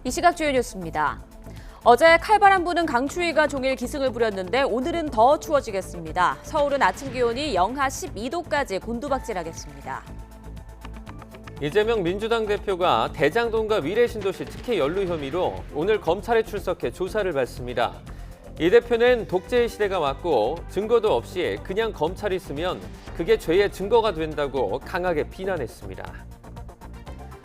이 시각 주요 뉴스입니다. 어제 칼바람 부는 강추위가 종일 기승을 부렸는데 오늘은 더 추워지겠습니다. 서울은 아침 기온이 영하 12도까지 곤두박질하겠습니다. 이재명 민주당 대표가 대장동과 위례신도시 특혜 연루 혐의로 오늘 검찰에 출석해 조사를 받습니다. 이 대표는 독재의 시대가 왔고 증거도 없이 그냥 검찰이 있으면 그게 죄의 증거가 된다고 강하게 비난했습니다.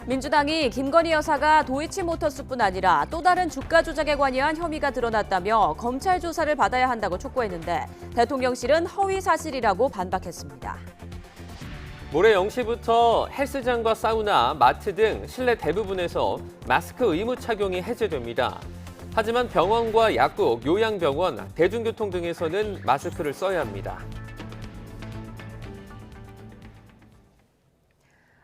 민주당이 김건희 여사가 도이치모터스뿐 아니라 또 다른 주가 조작에 관여한 혐의가 드러났다며 검찰 조사를 받아야 한다고 촉구했는데 대통령실은 허위 사실이라고 반박했습니다. 모레 0시부터 헬스장과 사우나, 마트 등 실내 대부분에서 마스크 의무 착용이 해제됩니다. 하지만 병원과 약국, 요양병원, 대중교통 등에서는 마스크를 써야 합니다.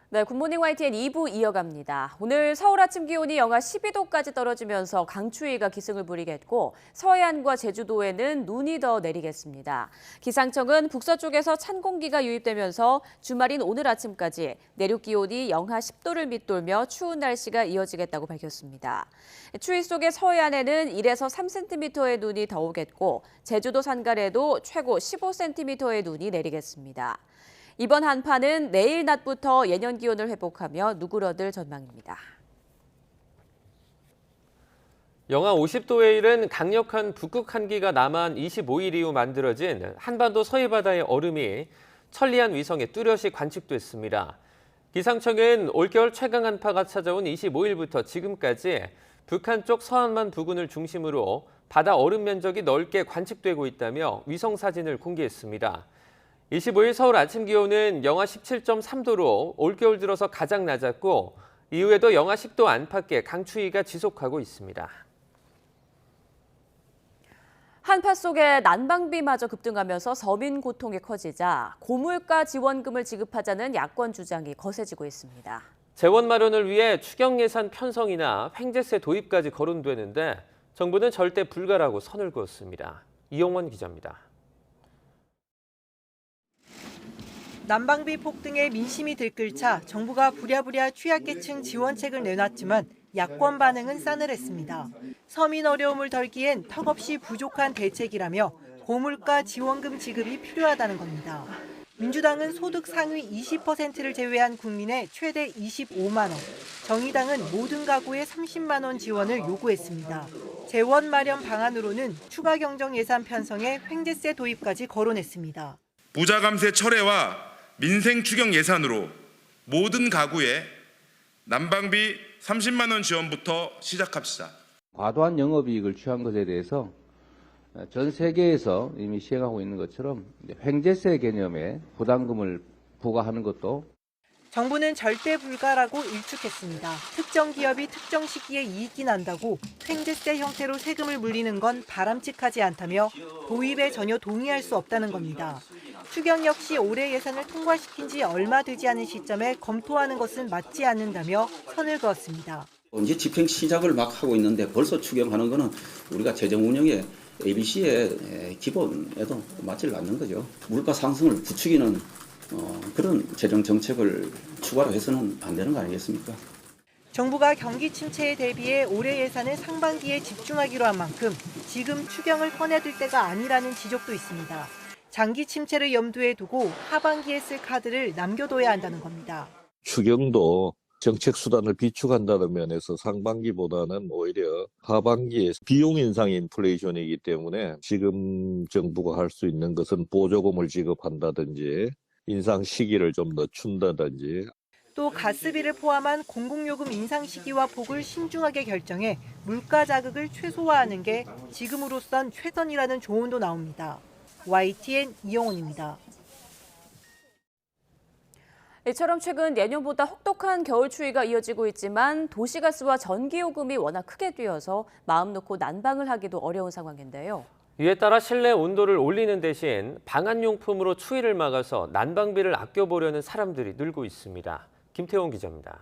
네, 굿모닝 YTN 2부 이어갑니다. 오늘 서울 아침 기온이 영하 12도까지 떨어지면서 강추위가 기승을 부리겠고 서해안과 제주도에는 눈이 더 내리겠습니다. 기상청은 북서쪽에서 찬 공기가 유입되면서 주말인 오늘 아침까지 내륙 기온이 영하 10도를 밑돌며 추운 날씨가 이어지겠다고 밝혔습니다. 추위 속에 서해안에는 1에서 3cm의 눈이 더 오겠고 제주도 산간에도 최고 15cm의 눈이 내리겠습니다. 이번 한파는 내일 낮부터 예년 기온을 회복하며 누그러들 전망입니다. 영하 50도에 이른 강력한 북극 한기가 남한 25일 이후 만들어진 한반도 서해바다의 얼음이 천리안 위성에 뚜렷이 관측됐습니다. 기상청은 올겨울 최강 한파가 찾아온 25일부터 지금까지 북한 쪽 서한만 부근을 중심으로 바다 얼음 면적이 넓게 관측되고 있다며 위성 사진을 공개했습니다. 25일 서울 아침 기온은 영하 17.3도로 올겨울 들어서 가장 낮았고 이후에도 영하 10도 안팎의 강추위가 지속하고 있습니다. 한파 속에 난방비마저 급등하면서 서민 고통이 커지자 고물가 지원금을 지급하자는 야권 주장이 거세지고 있습니다. 재원 마련을 위해 추경 예산 편성이나 횡재세 도입까지 거론되는데 정부는 절대 불가라고 선을 그었습니다. 이용원 기자입니다. 난방비 폭등에 민심이 들끓자 정부가 부랴부랴 취약계층 지원책을 내놨지만 야권 반응은 싸늘했습니다. 서민 어려움을 덜기엔 턱없이 부족한 대책이라며 고물가 지원금 지급이 필요하다는 겁니다. 민주당은 소득 상위 20%를 제외한 국민의 최대 25만 원, 정의당은 모든 가구에 30만 원 지원을 요구했습니다. 재원 마련 방안으로는 추가 경정 예산 편성에 횡재세 도입까지 거론했습니다. 부자 감세 철회와 민생 추경 예산으로 모든 가구에 난방비 30만 원 지원부터 시작합시다. 과도한 영업이익을 취한 것에 대해서 전 세계에서 이미 시행하고 있는 것처럼 횡재세 개념의 부담금을 부과하는 것도 정부는 절대 불가라고 일축했습니다. 특정 기업이 특정 시기에 이익이 난다고 횡재세 형태로 세금을 물리는 건 바람직하지 않다며 도입에 전혀 동의할 수 없다는 겁니다. 추경 역시 올해 예산을 통과시킨 지 얼마 되지 않은 시점에 검토하는 것은 맞지 않는다며 선을 그었습니다. 이제 집행 시작을 막 하고 있는데 벌써 추경하는 거는 우리가 재정 운영의 ABC의 기본에도 맞지 않는 거죠. 물가 상승을 부추기는 그런 재정 정책을 추가로 해서는 안 되는 거 아니겠습니까? 정부가 경기 침체에 대비해 올해 예산을 상반기에 집중하기로 한 만큼 지금 추경을 꺼내들 때가 아니라는 지적도 있습니다. 장기 침체를 염두에 두고 하반기에 쓸 카드를 남겨둬야 한다는 겁니다. 추경도 정책 수단을 비축한다는 면에서 상반기보다는 오히려 하반기에 비용 인상 인플레이션이기 때문에 지금 정부가 할 수 있는 것은 보조금을 지급한다든지 인상 시기를 좀 늦춘다든지. 또 가스비를 포함한 공공요금 인상 시기와 폭을 신중하게 결정해 물가 자극을 최소화하는 게 지금으로선 최선이라는 조언도 나옵니다. YTN 이용원입니다. 이처럼 최근 내년보다 혹독한 겨울 추위가 이어지고 있지만 도시가스와 전기요금이 워낙 크게 뛰어서 마음 놓고 난방을 하기도 어려운 상황인데요. 이에 따라 실내 온도를 올리는 대신 방한용품으로 추위를 막아서 난방비를 아껴보려는 사람들이 늘고 있습니다. 김태원 기자입니다.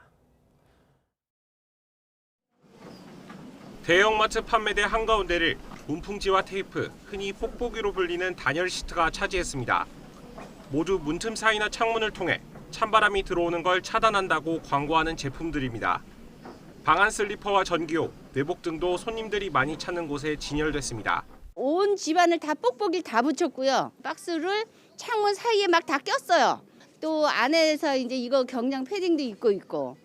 대형마트 판매대 한가운데를 문풍지와 테이프, 흔히 뽁뽁이로 불리는 단열 시트가 차지했습니다. 모두 문틈 사이나 창문을 통해 찬바람이 들어오는 걸 차단한다고 광고하는 제품들입니다. 방한 슬리퍼와 전기요, 내복 등도 손님들이 많이 찾는 곳에 진열됐습니다. 온 집안을 다 뽁뽁이 다 붙였고요. 박스를 창문 사이에 막 다 꼈어요. 또 안에서 이제 이거 경량 패딩도 입고 있고.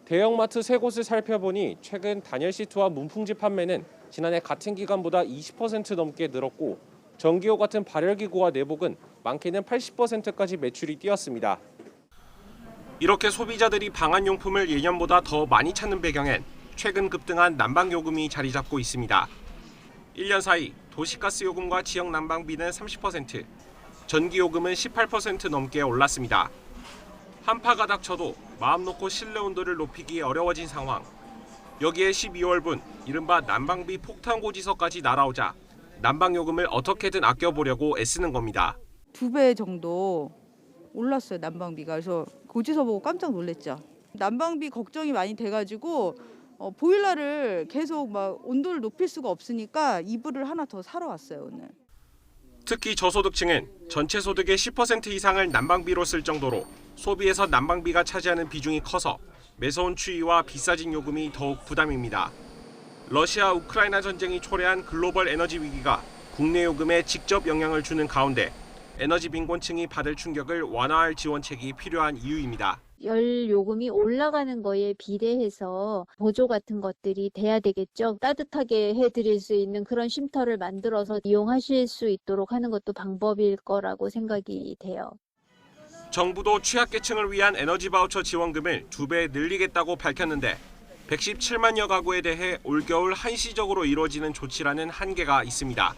대형마트 세 곳을 살펴보니 최근 단열 시트와 문풍지 판매는 지난해 같은 기간보다 20% 넘게 늘었고 전기요 같은 발열기구와 내복은 많게는 80%까지 매출이 뛰었습니다. 이렇게 소비자들이 방한용품을 예년보다 더 많이 찾는 배경엔 최근 급등한 난방요금이 자리 잡고 있습니다. 1년 사이 도시가스 요금과 지역 난방비는 30%, 전기요금은 18% 넘게 올랐습니다. 한파가 닥쳐도 마음 놓고 실내 온도를 높이기 어려워진 상황. 여기에 12월분 이른바 난방비 폭탄 고지서까지 날아오자 난방요금을 어떻게든 아껴보려고 애쓰는 겁니다. 2배 정도 올랐어요, 난방비가. 그래서 고지서 보고 깜짝 놀랐죠. 난방비 걱정이 많이 돼가지고 보일러를 계속 막 온도를 높일 수가 없으니까 이불을 하나 더 사러 왔어요, 오늘. 특히 저소득층은 전체 소득의 10% 이상을 난방비로 쓸 정도로 소비에서 난방비가 차지하는 비중이 커서 매서운 추위와 비싸진 요금이 더욱 부담입니다. 러시아 우크라이나 전쟁이 초래한 글로벌 에너지 위기가 국내 요금에 직접 영향을 주는 가운데 에너지 빈곤층이 받을 충격을 완화할 지원책이 필요한 이유입니다. 열 요금이 올라가는 거에 비례해서 보조 같은 것들이 돼야 되겠죠. 따뜻하게 해드릴 수 있는 그런 쉼터를 만들어서 이용하실 수 있도록 하는 것도 방법일 거라고 생각이 돼요. 정부도 취약계층을 위한 에너지 바우처 지원금을 2배 늘리겠다고 밝혔는데 117만여 가구에 대해 올겨울 한시적으로 이루어지는 조치라는 한계가 있습니다.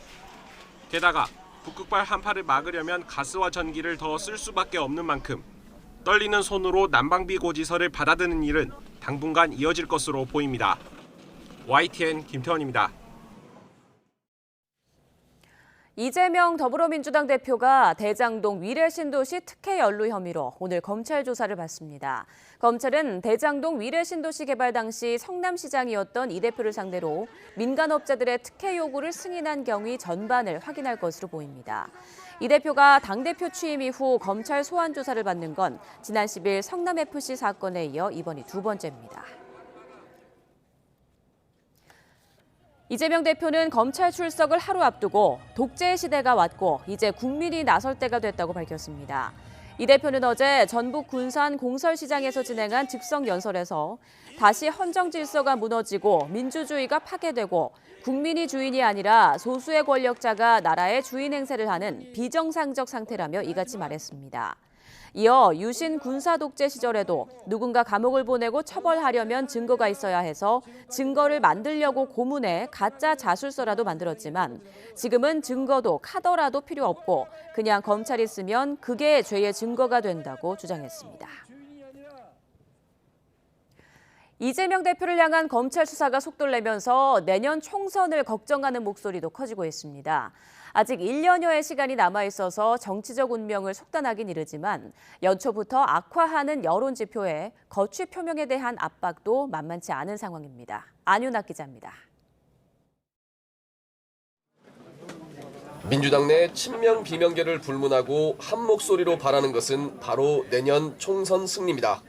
게다가 북극발 한파를 막으려면 가스와 전기를 더 쓸 수밖에 없는 만큼 떨리는 손으로 난방비 고지서를 받아드는 일은 당분간 이어질 것으로 보입니다. YTN 김태원입니다. 이재명 더불어민주당 대표가 대장동 위례신도시 특혜 연루 혐의로 오늘 검찰 조사를 받습니다. 검찰은 대장동 위례신도시 개발 당시 성남시장이었던 이 대표를 상대로 민간업자들의 특혜 요구를 승인한 경위 전반을 확인할 것으로 보입니다. 이 대표가 당대표 취임 이후 검찰 소환 조사를 받는 건 지난 10일 성남FC 사건에 이어 이번이 두 번째입니다. 이재명 대표는 검찰 출석을 하루 앞두고 독재 시대가 왔고 이제 국민이 나설 때가 됐다고 밝혔습니다. 이 대표는 어제 전북 군산 공설시장에서 진행한 즉석 연설에서 다시 헌정 질서가 무너지고 민주주의가 파괴되고 국민이 주인이 아니라 소수의 권력자가 나라의 주인 행세를 하는 비정상적 상태라며 이같이 말했습니다. 이어 유신 군사 독재 시절에도 누군가 감옥을 보내고 처벌하려면 증거가 있어야 해서 증거를 만들려고 고문해 가짜 자술서라도 만들었지만 지금은 증거도 카더라도 필요 없고 그냥 검찰이 쓰면 그게 죄의 증거가 된다고 주장했습니다. 이재명 대표를 향한 검찰 수사가 속도를 내면서 내년 총선을 걱정하는 목소리도 커지고 있습니다. 아직 1년여의 시간이 남아있어서 정치적 운명을 속단하긴 이르지만 연초부터 악화하는 여론 지표에 거취 표명에 대한 압박도 만만치 않은 상황입니다. 안윤학 기자입니다. 민주당 내 친명 비명계를 불문하고 한 목소리로 바라는 것은 바로 내년 총선 승리입니다.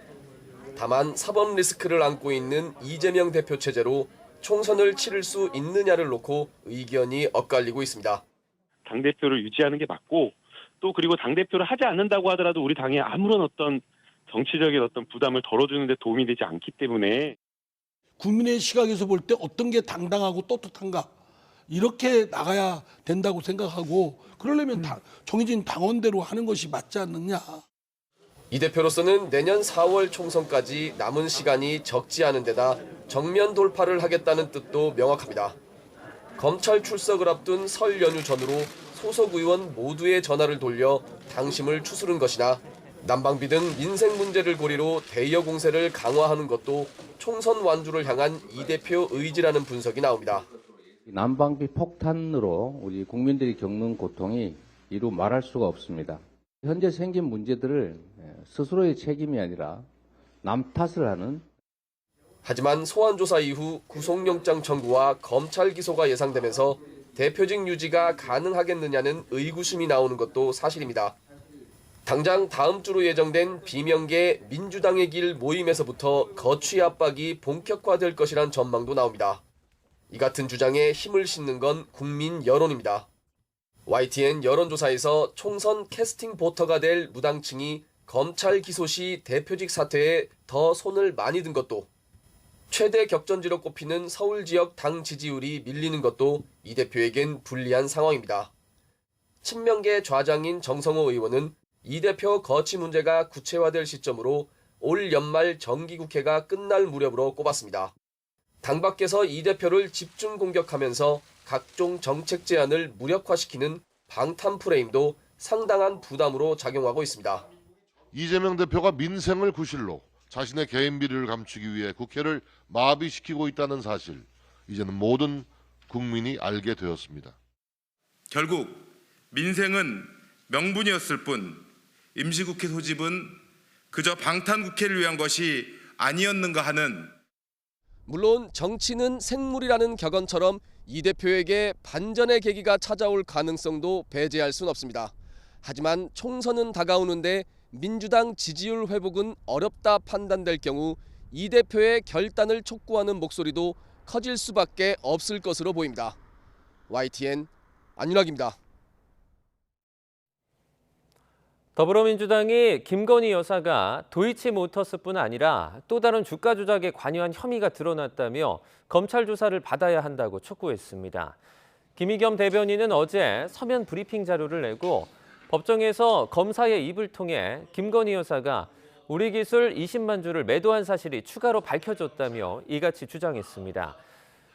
다만 사법 리스크를 안고 있는 이재명 대표 체제로 총선을 치를 수 있느냐를 놓고 의견이 엇갈리고 있습니다. 당대표를 유지하는 게 맞고 또 그리고 당대표를 하지 않는다고 하더라도 우리 당에 아무런 어떤 정치적인 어떤 부담을 덜어주는 데 도움이 되지 않기 때문에 국민의 시각에서 볼 때 어떤 게 당당하고 떳떳한가 이렇게 나가야 된다고 생각하고 그러려면 정해진 당원대로 하는 것이 맞지 않느냐. 이 대표로서는 내년 4월 총선까지 남은 시간이 적지 않은 데다 정면 돌파를 하겠다는 뜻도 명확합니다. 검찰 출석을 앞둔 설 연휴 전후로 소속 의원 모두의 전화를 돌려 당심을 추스른 것이나 난방비 등 민생 문제를 고리로 대여 공세를 강화하는 것도 총선 완주를 향한 이 대표 의지라는 분석이 나옵니다. 난방비 폭탄으로 우리 국민들이 겪는 고통이 이루 말할 수가 없습니다. 현재 생긴 문제들을 스스로의 책임이 아니라 남 탓을 하는 하지만 소환조사 이후 구속영장 청구와 검찰 기소가 예상되면서 대표직 유지가 가능하겠느냐는 의구심이 나오는 것도 사실입니다. 당장 다음 주로 예정된 비명계 민주당의 길 모임에서부터 거취 압박이 본격화될 것이란 전망도 나옵니다. 이 같은 주장에 힘을 싣는 건 국민 여론입니다. YTN 여론조사에서 총선 캐스팅 보터가 될 무당층이 검찰 기소 시 대표직 사퇴에 더 손을 많이 든 것도, 최대 격전지로 꼽히는 서울 지역 당 지지율이 밀리는 것도 이 대표에겐 불리한 상황입니다. 친명계 좌장인 정성호 의원은 이 대표 거취 문제가 구체화될 시점으로 올 연말 정기국회가 끝날 무렵으로 꼽았습니다. 당 밖에서 이 대표를 집중 공격하면서 각종 정책 제안을 무력화시키는 방탄 프레임도 상당한 부담으로 작용하고 있습니다. 이재명 대표가 민생을 구실로 자신의 개인 비리를 감추기 위해 국회를 마비시키고 있다는 사실, 이제는 모든 국민이 알게 되었습니다. 결국 민생은 명분이었을 뿐 임시국회 소집은 그저 방탄국회를 위한 것이 아니었는가 하는, 물론 정치는 생물이라는 격언처럼 이 대표에게 반전의 계기가 찾아올 가능성도 배제할 순 없습니다. 하지만 총선은 다가오는데 민주당 지지율 회복은 어렵다 판단될 경우 이 대표의 결단을 촉구하는 목소리도 커질 수밖에 없을 것으로 보입니다. YTN 안윤학입니다. 더불어민주당이 김건희 여사가 도이치모터스뿐 아니라 또 다른 주가 조작에 관여한 혐의가 드러났다며 검찰 조사를 받아야 한다고 촉구했습니다. 김의겸 대변인은 어제 서면 브리핑 자료를 내고 법정에서 검사의 입을 통해 김건희 여사가 우리 기술 20만 주를 매도한 사실이 추가로 밝혀졌다며 이같이 주장했습니다.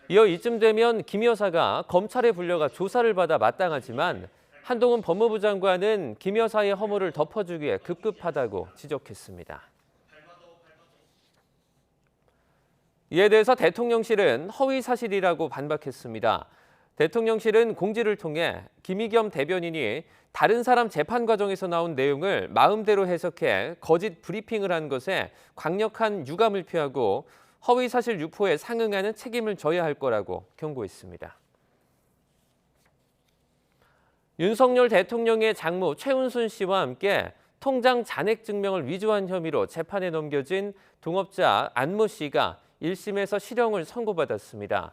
이어 이쯤 되면 김 여사가 검찰에 불려가 조사를 받아 마땅하지만 한동훈 법무부 장관은 김 여사의 허물을 덮어주기에 급급하다고 지적했습니다. 이에 대해서 대통령실은 허위 사실이라고 반박했습니다. 대통령실은 공지를 통해 김의겸 대변인이 다른 사람 재판 과정에서 나온 내용을 마음대로 해석해 거짓 브리핑을 한 것에 강력한 유감을 표하고 허위 사실 유포에 상응하는 책임을 져야 할 거라고 경고했습니다. 윤석열 대통령의 장모 최은순 씨와 함께 통장 잔액 증명을 위조한 혐의로 재판에 넘겨진 동업자 안모 씨가 1심에서 실형을 선고받았습니다.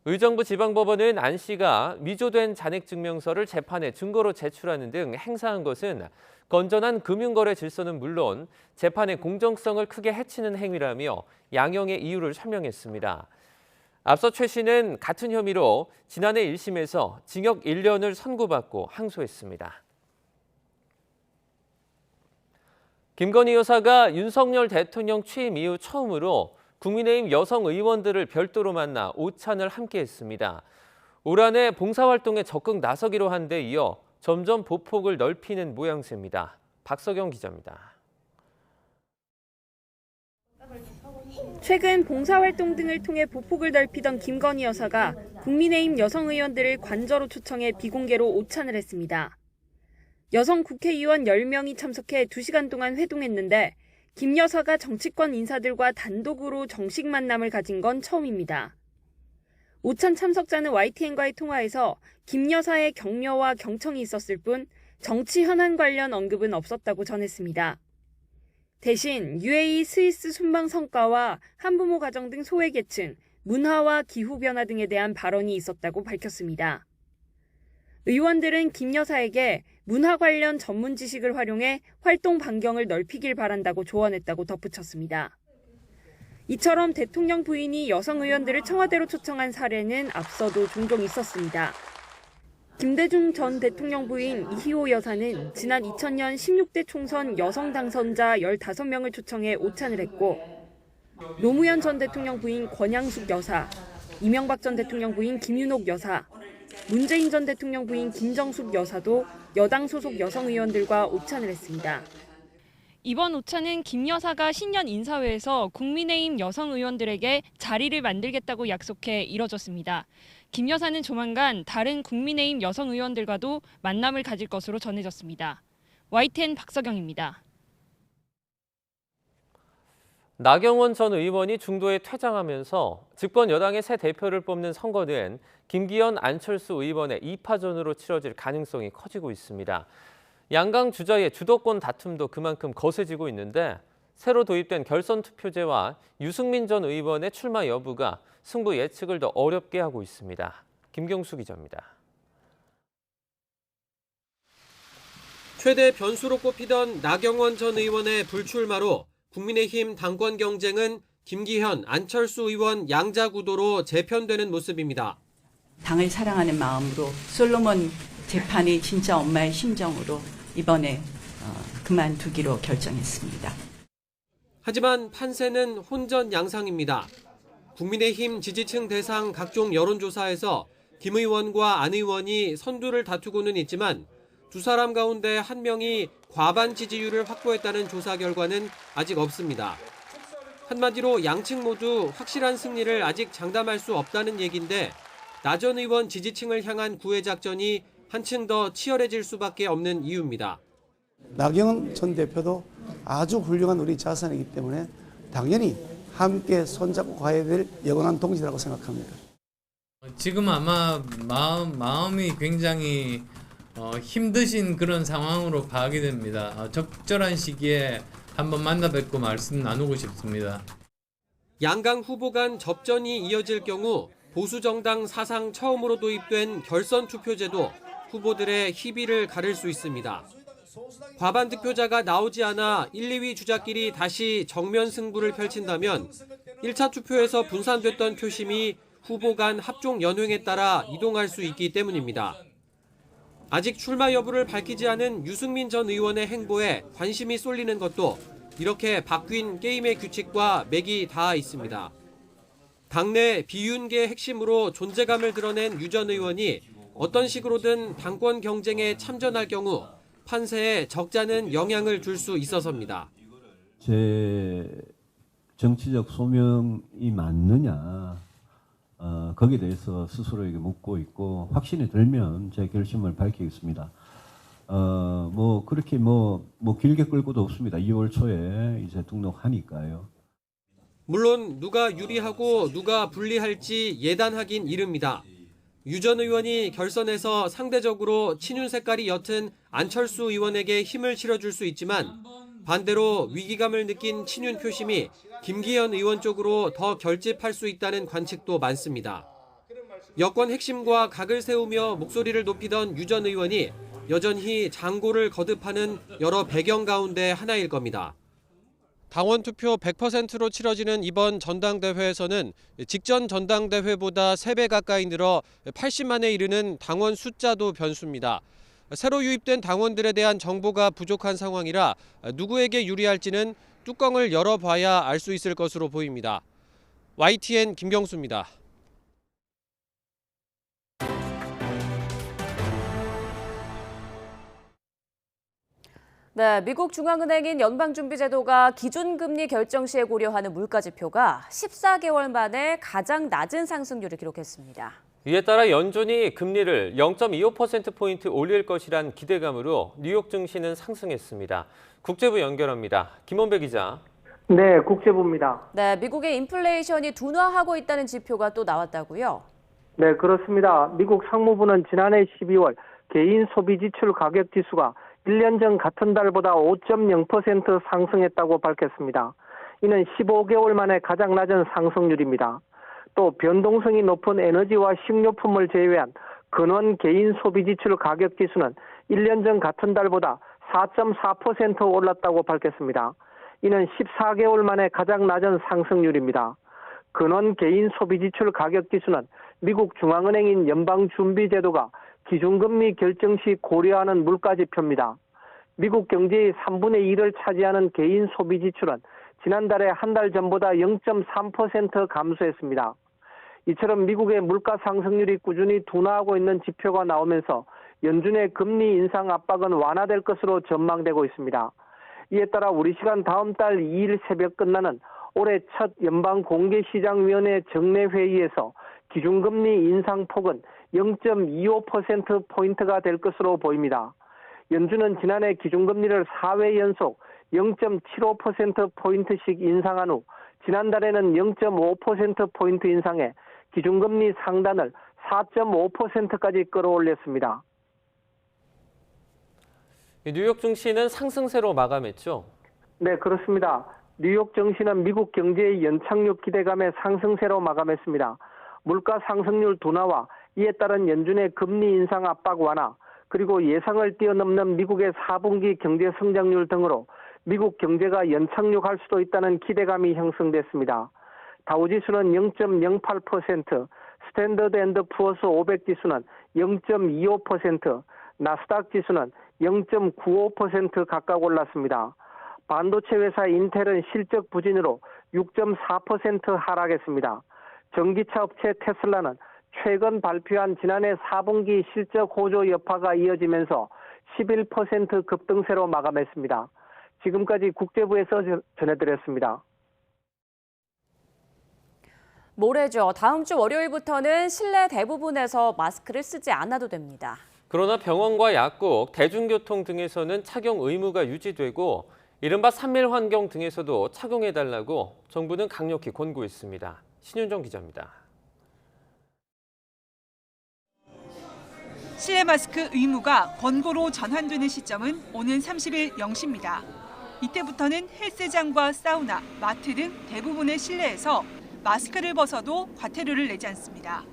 의정부 지방법원은 안 씨가 위조된 잔액 증명서를 재판에 증거로 제출하는 등 행사한 것은 건전한 금융거래 질서는 물론 재판의 공정성을 크게 해치는 행위라며 양형의 이유를 설명했습니다. 앞서 최 씨는 같은 혐의로 지난해 1심에서 징역 1년을 선고받고 항소했습니다. 김건희 여사가 윤석열 대통령 취임 이후 처음으로 국민의힘 여성 의원들을 별도로 만나 오찬을 함께했습니다. 올 한해 봉사활동에 적극 나서기로 한 데 이어 점점 보폭을 넓히는 모양새입니다. 박석영 기자입니다. 최근 봉사활동 등을 통해 보폭을 넓히던 김건희 여사가 국민의힘 여성 의원들을 관저로 초청해 비공개로 오찬을 했습니다. 여성 국회의원 10명이 참석해 2시간 동안 회동했는데 김 여사가 정치권 인사들과 단독으로 정식 만남을 가진 건 처음입니다. 오찬 참석자는 YTN과의 통화에서 김 여사의 격려와 경청이 있었을 뿐 정치 현안 관련 언급은 없었다고 전했습니다. 대신 UAE 스위스 순방 성과와 한부모 가정 등 소외계층, 문화와 기후변화 등에 대한 발언이 있었다고 밝혔습니다. 의원들은 김 여사에게 문화 관련 전문 지식을 활용해 활동 반경을 넓히길 바란다고 조언했다고 덧붙였습니다. 이처럼 대통령 부인이 여성 의원들을 청와대로 초청한 사례는 앞서도 종종 있었습니다. 김대중 전 대통령 부인 이희호 여사는 지난 2000년 16대 총선 여성 당선자 15명을 초청해 오찬을 했고 노무현 전 대통령 부인 권양숙 여사, 이명박 전 대통령 부인 김윤옥 여사, 문재인 전 대통령 부인 김정숙 여사도 여당 소속 여성 의원들과 오찬을 했습니다. 이번 오찬은 김 여사가 신년 인사회에서 국민의힘 여성 의원들에게 자리를 만들겠다고 약속해 이뤄졌습니다. 김 여사는 조만간 다른 국민의힘 여성 의원들과도 만남을 가질 것으로 전해졌습니다. YTN 박석영입니다. 나경원 전 의원이 중도에 퇴장하면서 집권 여당의 새 대표를 뽑는 선거는 김기현, 안철수 의원의 2파전으로 치러질 가능성이 커지고 있습니다. 양강 주자의 주도권 다툼도 그만큼 거세지고 있는데 새로 도입된 결선 투표제와 유승민 전 의원의 출마 여부가 승부 예측을 더 어렵게 하고 있습니다. 김경수 기자입니다. 최대 변수로 꼽히던 나경원 전 의원의 불출마로 국민의힘 당권 경쟁은 김기현, 안철수 의원 양자 구도로 재편되는 모습입니다. 당을 사랑하는 마음으로 솔로몬 재판이 진짜 엄마의 심정으로 이번에 그만두기로 결정했습니다. 하지만 판세는 혼전양상입니다. 국민의힘 지지층 대상 각종 여론조사에서 김 의원과 안 의원이 선두를 다투고는 있지만 두 사람 가운데 한 명이 과반 지지율을 확보했다는 조사 결과는 아직 없습니다. 한마디로 양측 모두 확실한 승리를 아직 장담할 수 없다는 얘기인데 나 전 의원 지지층을 향한 구애 작전이 한층 더 치열해질 수밖에 없는 이유입니다. 나경원 전 대표도 아주 훌륭한 우리 자산이기 때문에 당연히 함께 손잡고 가야 될 영원한 동지라고 생각합니다. 지금 아마 마음이 굉장히 힘드신 그런 상황으로 파악이 됩니다. 적절한 시기에 한번 만나 뵙고 말씀 나누고 싶습니다. 양강 후보 간 접전이 이어질 경우 보수 정당 사상 처음으로 도입된 결선 투표제도 후보들의 희비를 가를 수 있습니다. 과반 득표자가 나오지 않아 1, 2위 주자끼리 다시 정면 승부를 펼친다면 1차 투표에서 분산됐던 표심이 후보 간 합종 연횡에 따라 이동할 수 있기 때문입니다. 아직 출마 여부를 밝히지 않은 유승민 전 의원의 행보에 관심이 쏠리는 것도 이렇게 바뀐 게임의 규칙과 맥이 닿아 있습니다. 당내 비윤계 핵심으로 존재감을 드러낸 유 전 의원이 어떤 식으로든 당권 경쟁에 참전할 경우 판세에 적잖은 영향을 줄 수 있어서입니다. 제 정치적 소명이 맞느냐, 거기에 대해서 스스로에게 묻고 있고 확신이 들면 제 결심을 밝히겠습니다. 그렇게 길게 끌고도 없습니다. 2월 초에 이제 등록하니까요. 물론 누가 유리하고 누가 불리할지 예단하긴 이릅니다. 유 전 의원이 결선에서 상대적으로 친윤 색깔이 옅은 안철수 의원에게 힘을 실어줄 수 있지만 반대로 위기감을 느낀 친윤 표심이 김기현 의원 쪽으로 더 결집할 수 있다는 관측도 많습니다. 여권 핵심과 각을 세우며 목소리를 높이던 유 전 의원이 여전히 장고를 거듭하는 여러 배경 가운데 하나일 겁니다. 당원 투표 100%로 치러지는 이번 전당대회에서는 직전 전당대회보다 3배 가까이 늘어 80만에 이르는 당원 숫자도 변수입니다. 새로 유입된 당원들에 대한 정보가 부족한 상황이라 누구에게 유리할지는 뚜껑을 열어봐야 알 수 있을 것으로 보입니다. YTN 김경수입니다. 네, 미국 중앙은행인 연방준비제도가 기준금리 결정 시에 고려하는 물가지표가 14개월 만에 가장 낮은 상승률을 기록했습니다. 이에 따라 연준이 금리를 0.25%포인트 올릴 것이란 기대감으로 뉴욕 증시는 상승했습니다. 국제부 연결합니다. 김원배 기자. 네, 국제부입니다. 네, 미국의 인플레이션이 둔화하고 있다는 지표가 또 나왔다고요? 네, 그렇습니다. 미국 상무부는 지난해 12월 개인 소비지출 가격 지수가 1년 전 같은 달보다 5.0% 상승했다고 밝혔습니다. 이는 15개월 만에 가장 낮은 상승률입니다. 또 변동성이 높은 에너지와 식료품을 제외한 근원 개인 소비지출 가격 지수는 1년 전 같은 달보다 4.4% 올랐다고 밝혔습니다. 이는 14개월 만에 가장 낮은 상승률입니다. 근원 개인 소비지출 가격 지수는 미국 중앙은행인 연방준비제도가 기준금리 결정 시 고려하는 물가지표입니다. 미국 경제의 3분의 1을 차지하는 개인 소비지출은 지난달에 한 달 전보다 0.3% 감소했습니다. 이처럼 미국의 물가 상승률이 꾸준히 둔화하고 있는 지표가 나오면서 연준의 금리 인상 압박은 완화될 것으로 전망되고 있습니다. 이에 따라 우리 시간 다음 달 2일 새벽 끝나는 올해 첫 연방공개시장위원회 정례회의에서 기준금리 인상폭은 0.25%포인트가 될 것으로 보입니다. 연준은 지난해 기준금리를 4회 연속 0.75%포인트씩 인상한 후 지난달에는 0.5%포인트 인상해 기준금리 상단을 4.5%까지 끌어올렸습니다. 뉴욕 증시는 상승세로 마감했죠. 네, 그렇습니다. 뉴욕 증시는 미국 경제의 연착륙 기대감에 상승세로 마감했습니다. 물가 상승률 둔화와 이에 따른 연준의 금리 인상 압박 완화, 그리고 예상을 뛰어넘는 미국의 4분기 경제 성장률 등으로 미국 경제가 연착륙할 수도 있다는 기대감이 형성됐습니다. 다우지수는 0.08%, 스탠더드 앤드 푸어스 500 지수는 0.25%, 나스닥 지수는 0.95% 각각 올랐습니다. 반도체 회사 인텔은 실적 부진으로 6.4% 하락했습니다. 전기차 업체 테슬라는 최근 발표한 지난해 4분기 실적 호조 여파가 이어지면서 11% 급등세로 마감했습니다. 지금까지 국제부에서 전해드렸습니다. 모레죠. 다음 주 월요일부터는 실내 대부분에서 마스크를 쓰지 않아도 됩니다. 그러나 병원과 약국, 대중교통 등에서는 착용 의무가 유지되고 이른바 산밀 환경 등에서도 착용해달라고 정부는 강력히 권고했습니다. 신윤정 기자입니다. 실내 마스크 의무가 권고로 전환되는 시점은 오는 30일 0시입니다. 이때부터는 헬스장과 사우나, 마트 등 대부분의 실내에서 마스크를 벗어도 과태료를 내지 않습니다.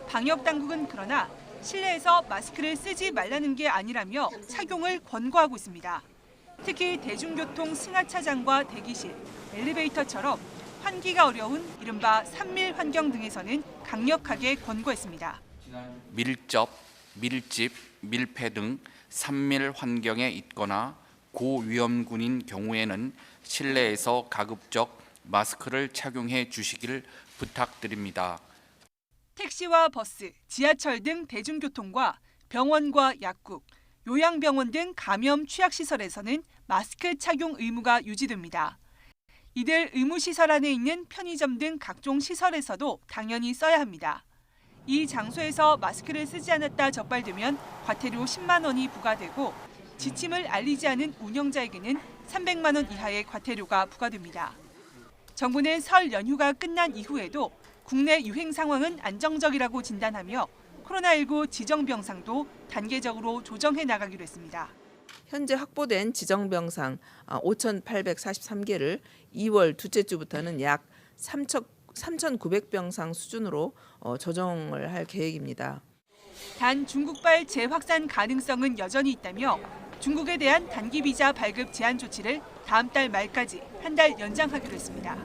방역당국은 그러나 실내에서 마스크를 쓰지 말라는 게 아니라며 착용을 권고하고 있습니다. 특히 대중교통 승하차장과 대기실, 엘리베이터처럼 환기가 어려운 이른바 산밀 환경 등에서는 강력하게 권고했습니다. 밀접, 밀집, 밀폐 등 산밀 환경에 있거나 고위험군인 경우에는 실내에서 가급적 마스크를 착용해 주시길 부탁드립니다. 택시와 버스, 지하철 등 대중교통과 병원과 약국, 요양병원 등 감염 취약시설에서는 마스크 착용 의무가 유지됩니다. 이들 의무시설 안에 있는 편의점 등 각종 시설에서도 당연히 써야 합니다. 이 장소에서 마스크를 쓰지 않았다 적발되면 과태료 10만 원이 부과되고 지침을 알리지 않은 운영자에게는 300만 원 이하의 과태료가 부과됩니다. 정부는 설 연휴가 끝난 이후에도 국내 유행 상황은 안정적이라고 진단하며 코로나19 지정병상도 단계적으로 조정해 나가기로 했습니다. 현재 확보된 지정병상 5,843개를 2월 둘째 주부터는 약 3,900병상 수준으로 조정을 할 계획입니다. 단 중국발 재확산 가능성은 여전히 있다며 중국에 대한 단기 비자 발급 제한 조치를 다음 달 말까지 한 달 연장하기로 했습니다.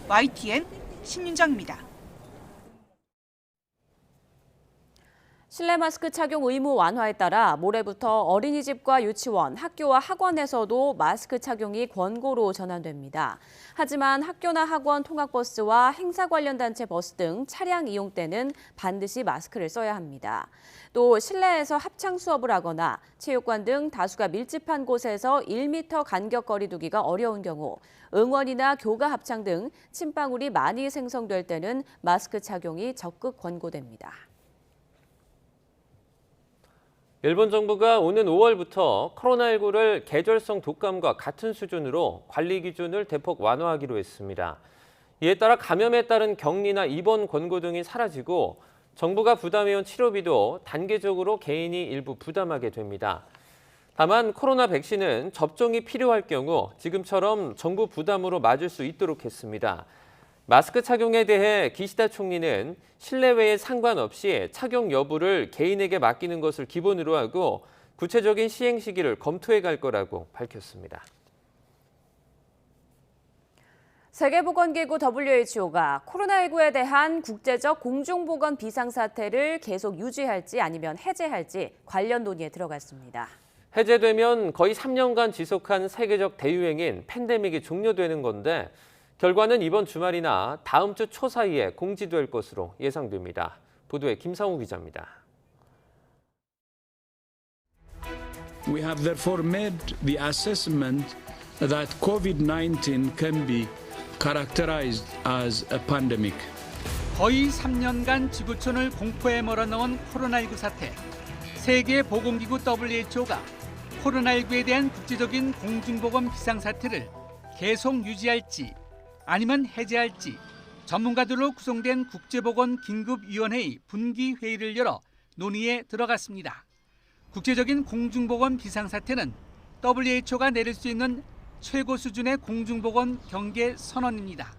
YTN 신윤정입니다. 실내 마스크 착용 의무 완화에 따라 모레부터 어린이집과 유치원, 학교와 학원에서도 마스크 착용이 권고로 전환됩니다. 하지만 학교나 학원 통학버스와 행사 관련 단체 버스 등 차량 이용 때는 반드시 마스크를 써야 합니다. 또 실내에서 합창 수업을 하거나 체육관 등 다수가 밀집한 곳에서 1m 간격 거리 두기가 어려운 경우, 응원이나 교가 합창 등 침방울이 많이 생성될 때는 마스크 착용이 적극 권고됩니다. 일본 정부가 오는 5월부터 코로나19를 계절성 독감과 같은 수준으로 관리 기준을 대폭 완화하기로 했습니다. 이에 따라 감염에 따른 격리나 입원 권고 등이 사라지고 정부가 부담해온 치료비도 단계적으로 개인이 일부 부담하게 됩니다. 다만 코로나 백신은 접종이 필요할 경우 지금처럼 정부 부담으로 맞을 수 있도록 했습니다. 마스크 착용에 대해 기시다 총리는 실내외에 상관없이 착용 여부를 개인에게 맡기는 것을 기본으로 하고 구체적인 시행 시기를 검토해 갈 거라고 밝혔습니다. 세계보건기구 WHO가 코로나19에 대한 국제적 공중보건 비상사태를 계속 유지할지 아니면 해제할지 관련 논의에 들어갔습니다. 해제되면 거의 3년간 지속한 세계적 대유행인 팬데믹이 종료되는 건데 결과는 이번 주말이나 다음 주 초 사이에 공지될 것으로 예상됩니다. 보도에 김상우 기자입니다. We have therefore made the assessment that COVID-19 can be characterized as a pandemic. 거의 3년간 지구촌을 공포에 몰아넣은 코로나19 사태. 세계보건기구 WHO가 코로나19에 대한 국제적인 공중보건 비상사태를 계속 유지할지 아니면 해제할지 전문가들로 구성된 국제보건 긴급위원회의 분기 회의를 열어 논의에 들어갔습니다. 국제적인 공중보건 비상사태는 WHO가 내릴 수 있는 최고 수준의 공중보건 경계 선언입니다.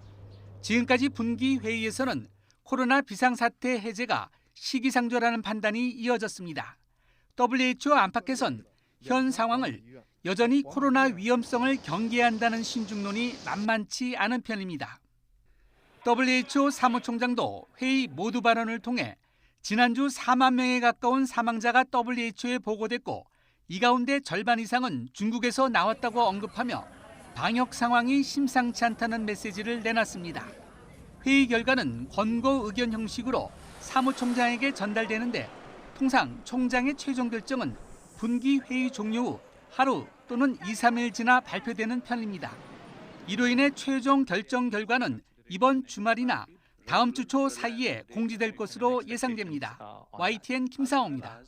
지금까지 분기 회의에서는 코로나 비상사태 해제가 시기상조라는 판단이 이어졌습니다. WHO 안팎에선 현 상황을 여전히 코로나 위험성을 경계해야 한다는 신중론이 만만치 않은 편입니다. WHO 사무총장도 회의 모두 발언을 통해 지난주 4만 명에 가까운 사망자가 WHO에 보고됐고 이 가운데 절반 이상은 중국에서 나왔다고 언급하며 방역 상황이 심상치 않다는 메시지를 내놨습니다. 회의 결과는 권고 의견 형식으로 사무총장에게 전달되는데 통상 총장의 최종 결정은 분기 회의 종료 후 하루 또는 2, 3일 지나 발표되는 편입니다. 이로 인해 최종 결정 결과는 이번 주말이나 다음 주 초 사이에 공지될 것으로 예상됩니다. YTN 김상호입니다.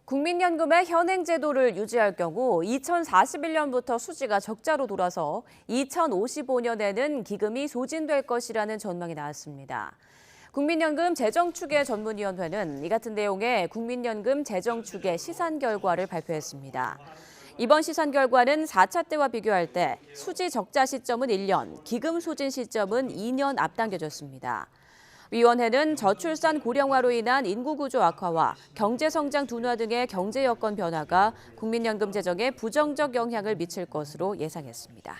국민연금의 현행 제도를 유지할 경우 2041년부터 수지가 적자로 돌아서 2055년에는 기금이 소진될 것이라는 전망이 나왔습니다. 국민연금 재정추계 전문위원회는 이 같은 내용의 국민연금 재정추계 시산 결과를 발표했습니다. 이번 시산 결과는 4차 때와 비교할 때 수지 적자 시점은 1년, 기금 소진 시점은 2년 앞당겨졌습니다. 위원회는 저출산 고령화로 인한 인구구조 악화와 경제성장 둔화 등의 경제 여건 변화가 국민연금 재정에 부정적 영향을 미칠 것으로 예상했습니다.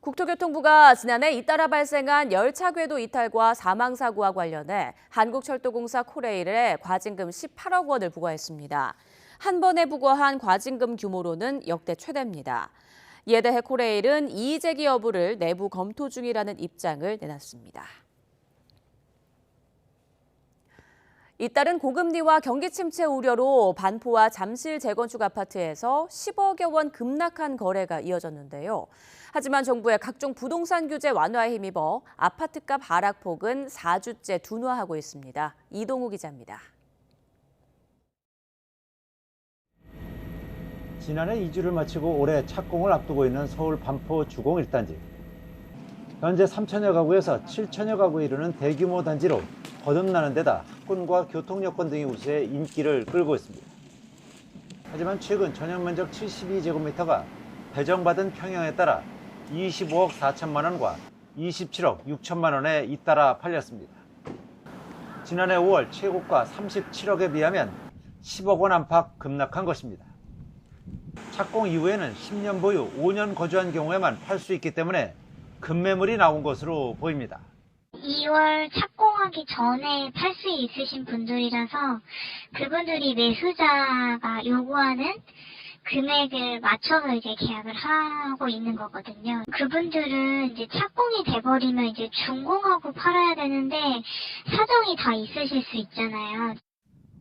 국토교통부가 지난해 잇따라 발생한 열차 궤도 이탈과 사망사고와 관련해 한국철도공사 코레일에 과징금 18억 원을 부과했습니다. 한 번에 부과한 과징금 규모로는 역대 최대입니다. 이에 대해 코레일은 이의 제기 여부를 내부 검토 중이라는 입장을 내놨습니다. 잇따른 고금리와 경기 침체 우려로 반포와 잠실 재건축 아파트에서 10억여 원 급락한 거래가 이어졌는데요. 하지만 정부의 각종 부동산 규제 완화에 힘입어 아파트값 하락폭은 4주째 둔화하고 있습니다. 이동우 기자입니다. 지난해 2주를 마치고 올해 착공을 앞두고 있는 서울 반포 주공 1단지. 현재 3천여 가구에서 7천여 가구에 이르는 대규모 단지로 거듭나는 데다 학군과 교통 여건 등이 우수해 인기를 끌고 있습니다. 하지만 최근 전용 면적 72제곱미터가 배정받은 평형에 따라 25억 4천만 원과 27억 6천만 원에 잇따라 팔렸습니다. 지난해 5월 최고가 37억에 비하면 10억 원 안팎 급락한 것입니다. 착공 이후에는 10년 보유, 5년 거주한 경우에만 팔 수 있기 때문에 급매물이 나온 것으로 보입니다. 2월 착공하기 전에 팔 수 있으신 분들이라서 그분들이 매수자가 요구하는 금액을 맞춰서 이제 계약을 하고 있는 거거든요. 그분들은 이제 착공이 돼버리면 이제 준공하고 팔아야 되는데 사정이 다 있으실 수 있잖아요.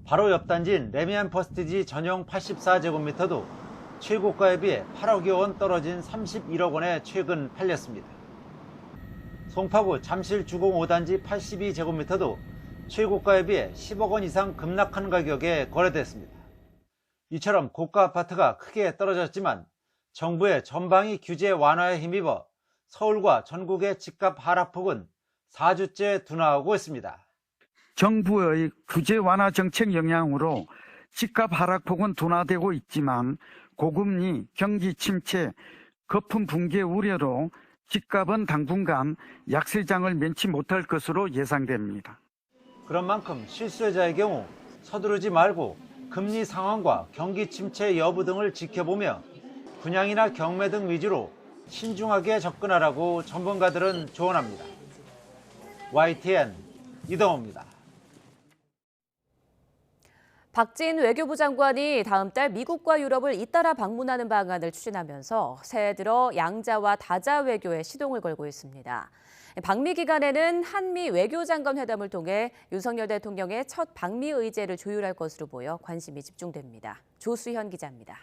바로 옆 단지인 레미안 퍼스티지 전용 84제곱미터도 최고가에 비해 8억여 원 떨어진 31억 원에 최근 팔렸습니다. 송파구 잠실 주공 5단지 82제곱미터도 최고가에 비해 10억 원 이상 급락한 가격에 거래됐습니다. 이처럼 고가 아파트가 크게 떨어졌지만 정부의 전방위 규제 완화에 힘입어 서울과 전국의 집값 하락폭은 4주째 둔화하고 있습니다. 정부의 규제 완화 정책 영향으로 집값 하락폭은 둔화되고 있지만 고금리, 경기 침체, 거품 붕괴 우려로 집값은 당분간 약세장을 면치 못할 것으로 예상됩니다. 그런 만큼 실수요자의 경우 서두르지 말고 금리 상황과 경기 침체 여부 등을 지켜보며 분양이나 경매 등 위주로 신중하게 접근하라고 전문가들은 조언합니다. YTN 이동호입니다. 박진 외교부 장관이 다음 달 미국과 유럽을 잇따라 방문하는 방안을 추진하면서 새해 들어 양자와 다자 외교에 시동을 걸고 있습니다. 방미 기간에는 한미 외교장관 회담을 통해 윤석열 대통령의 첫 방미 의제를 조율할 것으로 보여 관심이 집중됩니다. 조수현 기자입니다.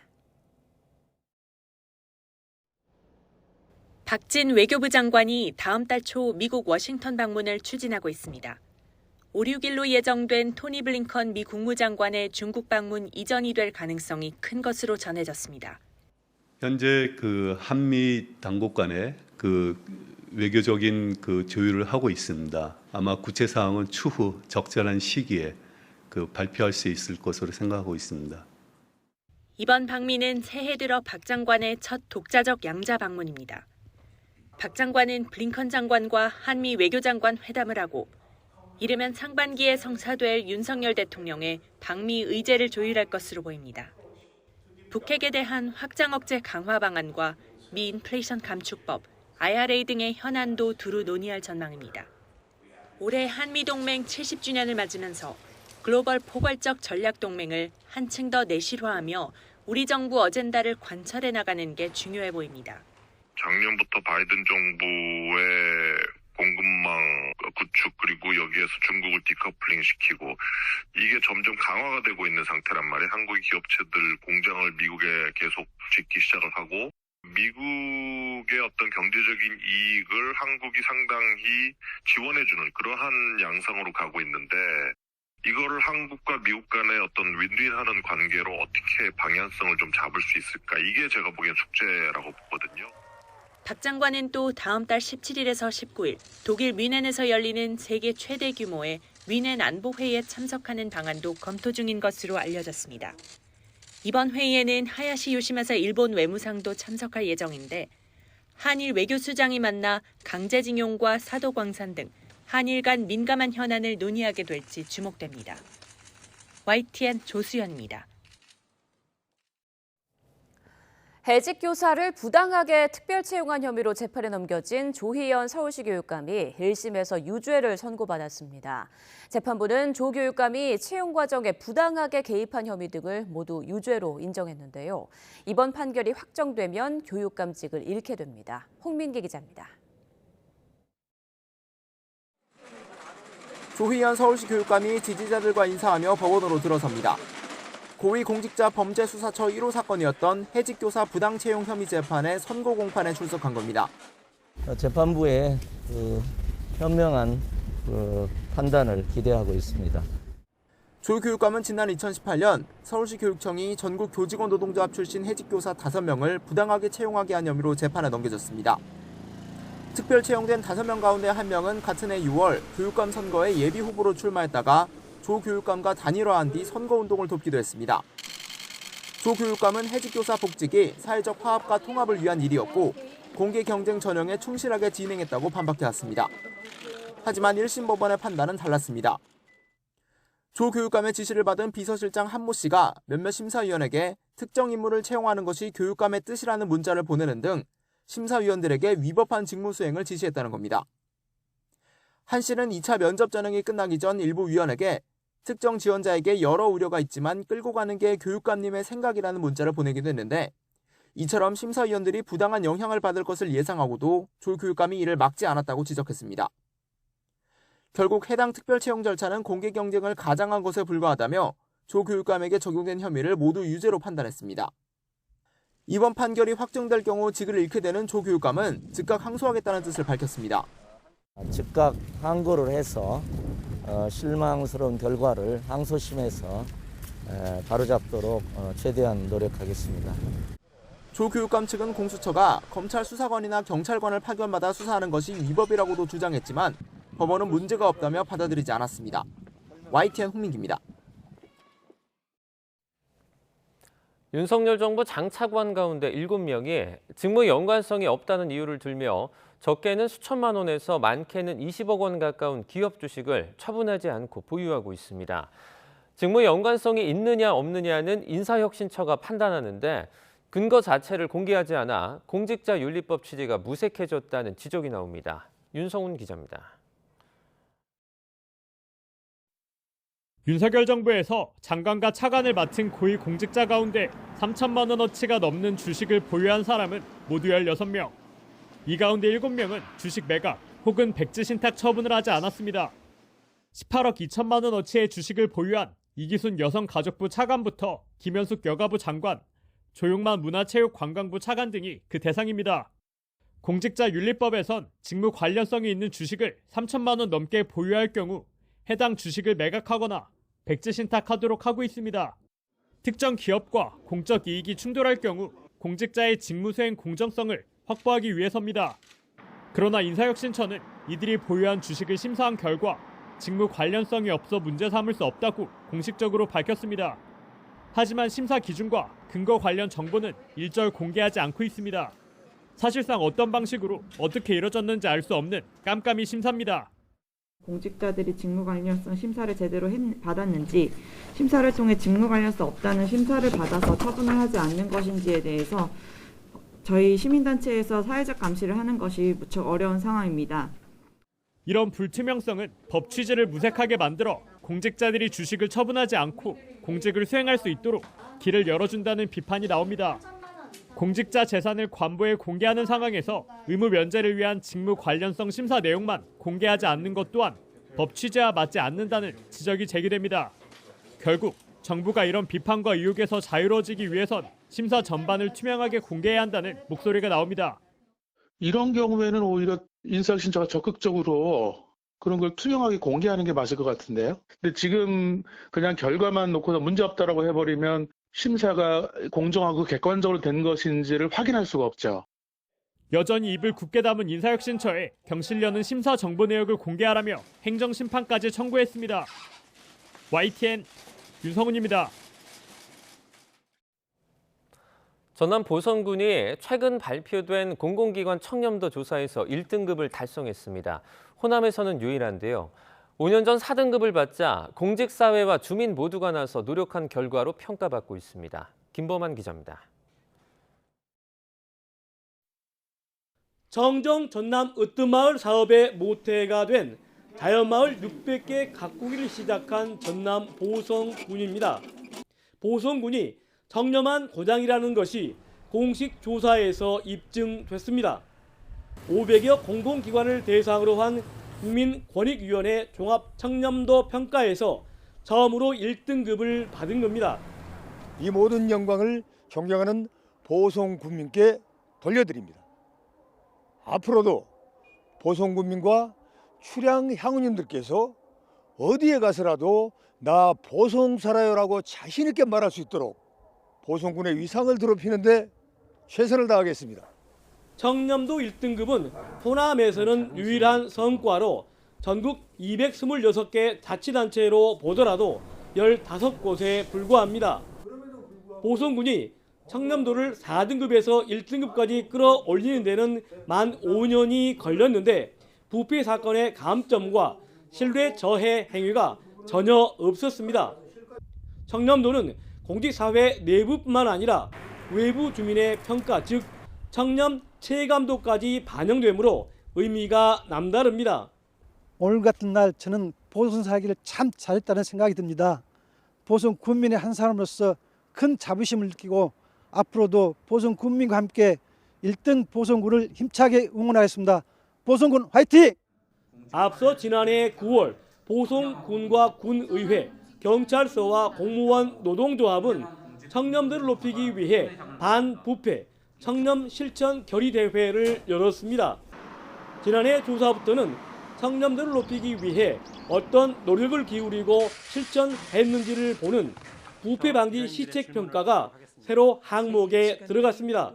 박진 외교부 장관이 다음 달 초 미국 워싱턴 방문을 추진하고 있습니다. 5, 6일로 예정된 토니 블링컨 미 국무장관의 중국 방문 이전이 될 가능성이 큰 것으로 전해졌습니다. 현재 한미 당국 간의 외교적인 조율을 하고 있습니다. 아마 구체 사항은 추후 적절한 시기에 발표할 수 있을 것으로 생각하고 있습니다. 이번 방미는 새해 들어 박 장관의 첫 독자적 양자 방문입니다. 박 장관은 블링컨 장관과 한미 외교장관 회담을 하고 이르면 상반기에 성사될 윤석열 대통령의 방미 의제를 조율할 것으로 보입니다. 북핵에 대한 확장 억제 강화 방안과 미 인플레이션 감축법, IRA 등의 현안도 두루 논의할 전망입니다. 올해 한미동맹 70주년을 맞으면서 글로벌 포괄적 전략동맹을 한층 더 내실화하며 우리 정부 어젠다를 관철해 나가는 게 중요해 보입니다. 작년부터 바이든 정부의 공급망 구축 그리고 여기에서 중국을 디커플링 시키고 이게 점점 강화가 되고 있는 상태란 말이에요. 한국의 기업체들 공장을 미국에 계속 짓기 시작을 하고 미국의 어떤 경제적인 이익을 한국이 상당히 지원해주는 그러한 양상으로 가고 있는데 이거를 한국과 미국 간의 어떤 윈윈하는 관계로 어떻게 방향성을 좀 잡을 수 있을까? 이게 제가 보기엔 숙제라고 보거든요. 박 장관은 또 다음 달 17일에서 19일 독일 뮌헨에서 열리는 세계 최대 규모의 뮌헨 안보회의에 참석하는 방안도 검토 중인 것으로 알려졌습니다. 이번 회의에는 하야시 요시마사 일본 외무상도 참석할 예정인데 한일 외교수장이 만나 강제징용과 사도광산 등 한일 간 민감한 현안을 논의하게 될지 주목됩니다. YTN 조수연입니다. 해직 교사를 부당하게 특별 채용한 혐의로 재판에 넘겨진 조희연 서울시 교육감이 1심에서 유죄를 선고받았습니다. 재판부는 조 교육감이 채용 과정에 부당하게 개입한 혐의 등을 모두 유죄로 인정했는데요. 이번 판결이 확정되면 교육감직을 잃게 됩니다. 홍민기 기자입니다. 조희연 서울시 교육감이 지지자들과 인사하며 법원으로 들어섭니다. 고위공직자범죄수사처 1호 사건이었던 해직교사 부당채용 혐의 재판의 선고 공판에 출석한 겁니다. 재판부의 현명한 판단을 기대하고 있습니다. 조 교육감은 지난 2018년 서울시 교육청이 전국 교직원 노동조합 출신 해직교사 5명을 부당하게 채용하게 한 혐의로 재판에 넘겨졌습니다. 특별 채용된 5명 가운데 1명은 같은 해 6월 교육감 선거에 예비 후보로 출마했다가 조 교육감과 단일화한 뒤 선거운동을 돕기도 했습니다. 조 교육감은 해직교사 복직이 사회적 화합과 통합을 위한 일이었고 공개 경쟁 전형에 충실하게 진행했다고 반박해왔습니다. 하지만 1심 법원의 판단은 달랐습니다. 조 교육감의 지시를 받은 비서실장 한모 씨가 몇몇 심사위원에게 특정 인물을 채용하는 것이 교육감의 뜻이라는 문자를 보내는 등 심사위원들에게 위법한 직무 수행을 지시했다는 겁니다. 한 씨는 2차 면접 전형이 끝나기 전 일부 위원에게 특정 지원자에게 여러 우려가 있지만 끌고 가는 게 교육감님의 생각이라는 문자를 보내기도 했는데 이처럼 심사위원들이 부당한 영향을 받을 것을 예상하고도 조 교육감이 이를 막지 않았다고 지적했습니다. 결국 해당 특별 채용 절차는 공개 경쟁을 가장한 것에 불과하다며 조 교육감에게 적용된 혐의를 모두 유죄로 판단했습니다. 이번 판결이 확정될 경우 직을 잃게 되는 조 교육감은 즉각 항소하겠다는 뜻을 밝혔습니다. 즉각 항고를 해서 실망스러운 결과를 항소심에서 바로잡도록 최대한 노력하겠습니다. 조 교육감 측은 공수처가 검찰 수사관이나 경찰관을 파견받아 수사하는 것이 위법이라고도 주장했지만 법원은 문제가 없다며 받아들이지 않았습니다. YTN 홍민기입니다. 윤석열 정부 장차관 가운데 7명이 직무 연관성이 없다는 이유를 들며 적게는 수천만 원에서 많게는 20억 원 가까운 기업 주식을 처분하지 않고 보유하고 있습니다. 직무 연관성이 있느냐 없느냐는 인사혁신처가 판단하는데 근거 자체를 공개하지 않아 공직자윤리법 취지가 무색해졌다는 지적이 나옵니다. 윤성훈 기자입니다. 윤석열 정부에서 장관과 차관을 맡은 고위 공직자 가운데 3천만 원어치가 넘는 주식을 보유한 사람은 모두 16명. 이 가운데 7명은 주식 매각 혹은 백지 신탁 처분을 하지 않았습니다. 18억 2천만 원어치의 주식을 보유한 이기순 여성가족부 차관부터 김현숙 여가부 장관, 조용만 문화체육관광부 차관 등이 그 대상입니다. 공직자윤리법에선 직무 관련성이 있는 주식을 3천만 원 넘게 보유할 경우 해당 주식을 매각하거나 백지 신탁하도록 하고 있습니다. 특정 기업과 공적 이익이 충돌할 경우 공직자의 직무수행 공정성을 확보하기 위해서입니다. 그러나 인사혁신처는 이들이 보유한 주식을 심사한 결과 직무 관련성이 없어 문제 삼을 수 없다고 공식적으로 밝혔습니다. 하지만 심사 기준과 근거 관련 정보는 일절 공개하지 않고 있습니다. 사실상 어떤 방식으로 어떻게 이뤄졌는지 알 수 없는 깜깜이 심사입니다. 공직자들이 직무 관련성 심사를 제대로 받았는지, 심사를 통해 직무 관련성 없다는 심사를 받아서 처분을 하지 않는 것인지에 대해서 저희 시민단체에서 사회적 감시를 하는 것이 무척 어려운 상황입니다. 이런 불투명성은 법 취지를 무색하게 만들어 공직자들이 주식을 처분하지 않고 공직을 수행할 수 있도록 길을 열어준다는 비판이 나옵니다. 공직자 재산을 관보에 공개하는 상황에서 의무 면제를 위한 직무 관련성 심사 내용만 공개하지 않는 것 또한 법 취지와 맞지 않는다는 지적이 제기됩니다. 결국 정부가 이런 비판과 의혹에서 자유로워지기 위해선 심사 전반을 투명하게 공개해야 한다는 목소리가 나옵니다. 이런 경우에는 오히려 인사혁신처가 적극적으로 그런 걸 투명하게 공개하는 게 맞을 것 같은데요. 근데 지금 그냥 결과만 놓고서 문제 없다라고 해버리면 심사가 공정하고 객관적으로 된 것인지를 확인할 수가 없죠. 여전히 입을 굳게 담은 인사혁신처에 경실련은 심사 정보 내역을 공개하라며 행정심판까지 청구했습니다. YTN 윤성훈입니다. 전남 보성군이 최근 발표된 공공기관 청렴도 조사에서 1등급을 달성했습니다. 호남에서는 유일한데요. 5년 전 4등급을 받자 공직사회와 주민 모두가 나서 노력한 결과로 평가받고 있습니다. 김범한 기자입니다. 정정 전남 으뜸마을 사업의 모태가 된 자연마을 600개 가꾸기를 시작한 전남 보성군입니다. 보성군이 청렴한 고장이라는 것이 공식 조사에서 입증됐습니다. 500여 공공기관을 대상으로 한 국민권익위원회 종합청렴도 평가에서 처음으로 1등급을 받은 겁니다. 이 모든 영광을 존경하는 보성군민께 돌려드립니다. 앞으로도 보성군민과 출향 향우님들께서 어디에 가서라도 나 보성 살아요라고 자신 있게 말할 수 있도록 보성군의 위상을 더럽히는데 최선을 다하겠습니다. 청렴도 1등급은 호남에서는 유일한 성과로 전국 226개 자치단체로 보더라도 15곳에 불과합니다. 보성군이 청렴도를 4등급에서 1등급까지 끌어올리는 데는 만 5년이 걸렸는데 부패 사건의 감점과 신뢰 저해 행위가 전혀 없었습니다. 청렴도는 공직사회 내부뿐만 아니라 외부 주민의 평가, 즉 청렴 체감도까지 반영되므로 의미가 남다릅니다. 오늘 같은 날 저는 보성 살기를 참 잘했다는 생각이 듭니다. 보성 군민의 한 사람으로서 큰 자부심을 느끼고 앞으로도 보성 군민과 함께 1등 보성군을 힘차게 응원하겠습니다. 보성군 화이팅! 앞서 지난해 9월 보성군과 군의회, 경찰서와 공무원 노동조합은 청렴도를 높이기 위해 반부패 청렴 실천 결의 대회를 열었습니다. 지난해 조사부터는 청렴도를 높이기 위해 어떤 노력을 기울이고 실천했는지를 보는 부패 방지 시책 평가가 새로 항목에 들어갔습니다.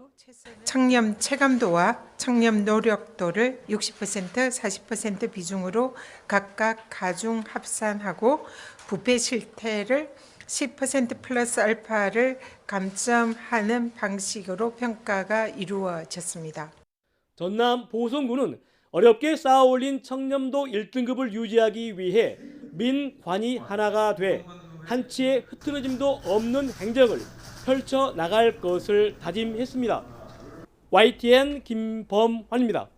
청렴 체감도와 청렴 노력도를 60%, 40% 비중으로 각각 가중 합산하고 부패 실태를 10% 플러스 알파를 감점하는 방식으로 평가가 이루어졌습니다. 전남 보성군은 어렵게 쌓아올린 청렴도 1등급을 유지하기 위해 민관이 하나가 돼 한치의 흐트러짐도 없는 행적을 펼쳐 나갈 것을 다짐했습니다. YTN 김범환입니다.